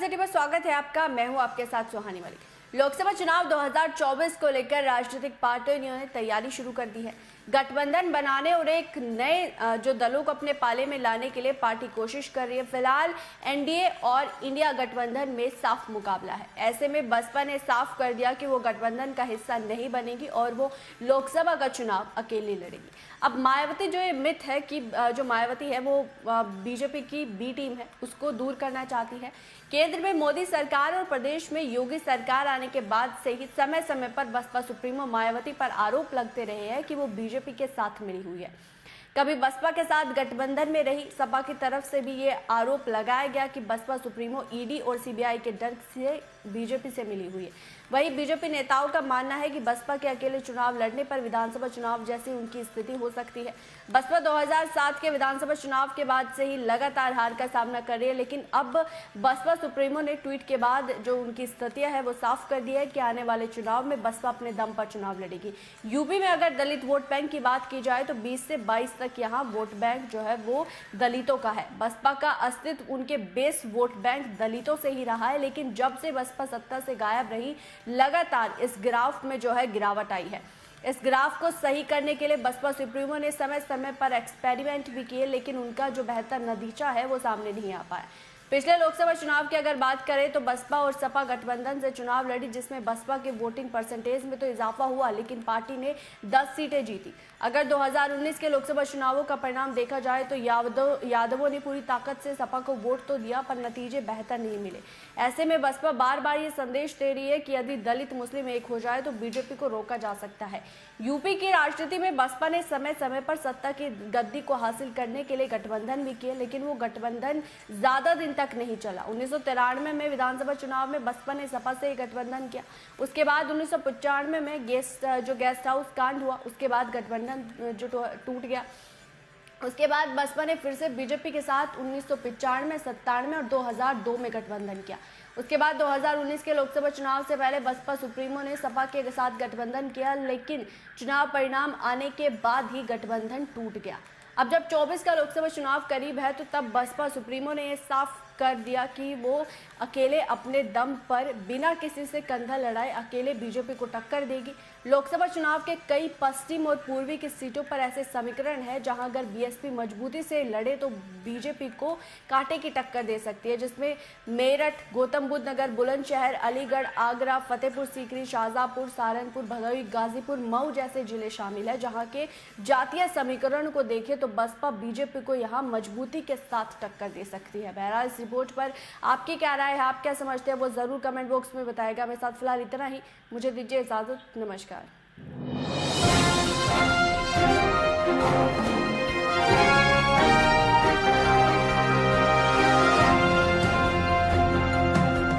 City पर स्वागत है आपका। मैं हूं आपके साथ सुहानी मलिक। लोकसभा चुनाव 2024 को लेकर राजनीतिक पार्टियों ने तैयारी शुरू कर दी है। गठबंधन बनाने और एक नए जो दलों को अपने पाले में लाने के लिए पार्टी कोशिश कर रही है। फिलहाल एनडीए और इंडिया गठबंधन में साफ मुकाबला है। ऐसे में बसपा ने साफ कर दिया कि वो गठबंधन का हिस्सा नहीं बनेगी और वो लोकसभा का चुनाव अकेले लड़ेगी। अब मायावती जो ये मिथ है कि जो मायावती है वो बीजेपी की बी टीम है, उसको दूर करना चाहती है। केंद्र में मोदी सरकार और प्रदेश में योगी सरकार आने के बाद से ही समय समय पर बसपा सुप्रीमो मायावती पर आरोप लगते रहे हैं कि वो बीजेपी के साथ मिली हुई है। कभी बसपा के साथ गठबंधन में रही सपा की तरफ से भी ये आरोप लगाया गया कि बसपा सुप्रीमो ईडी और सीबीआई के डर से बीजेपी से मिली हुई है। वहीं बीजेपी नेताओं का मानना है कि बसपा के अकेले चुनाव लड़ने पर विधानसभा चुनाव जैसी उनकी स्थिति हो सकती है। बसपा 2007 के विधानसभा चुनाव के बाद से ही लगातार हार का सामना कर रही है, लेकिन अब बसपा सुप्रीमो ने ट्वीट के बाद जो उनकी स्थितियां है वो साफ कर दी है कि आने वाले चुनाव में बसपा अपने दम पर चुनाव लड़ेगी। यूपी में अगर दलित वोट बैंक की बात की जाए तो 20 से 22 तक यहाँ वोट बैंक जो है वो दलितों का है। बसपा का अस्तित्व उनके बेस वोट बैंक दलितों से ही रहा है, लेकिन जब से बसपा सत्ता से गायब रही लगातार इस ग्राफ में जो है गिरावट आई है। इस ग्राफ को सही करने के लिए बसपा सुप्रीमो ने समय समय पर एक्सपेरिमेंट भी किए, लेकिन उनका जो बेहतर नतीजा है वो सामने नहीं आ पाया। पिछले लोकसभा चुनाव की अगर बात करें तो बसपा और सपा गठबंधन से चुनाव लड़ी, जिसमें बसपा के वोटिंग परसेंटेज में तो इजाफा हुआ, लेकिन पार्टी ने 10 सीटें जीती। अगर 2019 के लोकसभा चुनावों का परिणाम देखा जाए तो यादवों ने पूरी ताकत से सपा को वोट तो दिया, पर नतीजे बेहतर नहीं मिले। ऐसे में बसपा बार बार ये संदेश दे रही है कि यदि दलित मुस्लिम एक हो जाए तो बीजेपी को रोका जा सकता है। यूपी की राजनीति में बसपा ने समय समय पर सत्ता की गद्दी को हासिल करने के लिए गठबंधन भी किए, लेकिन वो गठबंधन ज्यादा दिन तक नहीं चला। 1993 में विधानसभा चुनाव में बसपा ने सपा से गठबंधन किया। उसके बाद 1995 में गेस्ट हाउस कांड हुआ, उसके बाद गठबंधन जो टूट गया। उसके बाद बसपा ने फिर से बीजेपी के साथ 1995, 97 और 2002 में गठबंधन किया। उसके बाद 2019 के लोकसभा चुनाव से पहले बसपा सुप्रीमो ने सपा के साथ गठबंधन किया, लेकिन चुनाव परिणाम आने के बाद ही गठबंधन टूट गया। अब जब 24 का लोकसभा चुनाव करीब है तो तब बसपा सुप्रीमो ने यह साफ कर दिया कि वो अकेले अपने दम पर बिना किसी से कंधा लड़ाए अकेले बीजेपी को टक्कर देगी। लोकसभा चुनाव के कई पश्चिम और पूर्वी की सीटों पर ऐसे समीकरण है जहां अगर बीएसपी मजबूती से लड़े तो बीजेपी को कांटे की टक्कर दे सकती है, जिसमें मेरठ, गौतम बुद्ध नगर, बुलंदशहर, अलीगढ़, आगरा, फतेहपुर सीकरी, शाहजहांपुर, सहारनपुर, भदोही, गाजीपुर, मऊ जैसे जिले शामिल है। जहां के जातीय समीकरण को देखें तो बसपा बीजेपी को यहाँ मजबूती के साथ टक्कर दे सकती है। बहरहाल इस रिपोर्ट पर आपकी क्या राय है, आप क्या समझते हैं, वो जरूर कमेंट बॉक्स में बताएगा। मेरे साथ फिलहाल इतना ही, मुझे दीजिए इजाजत, नमस्कार।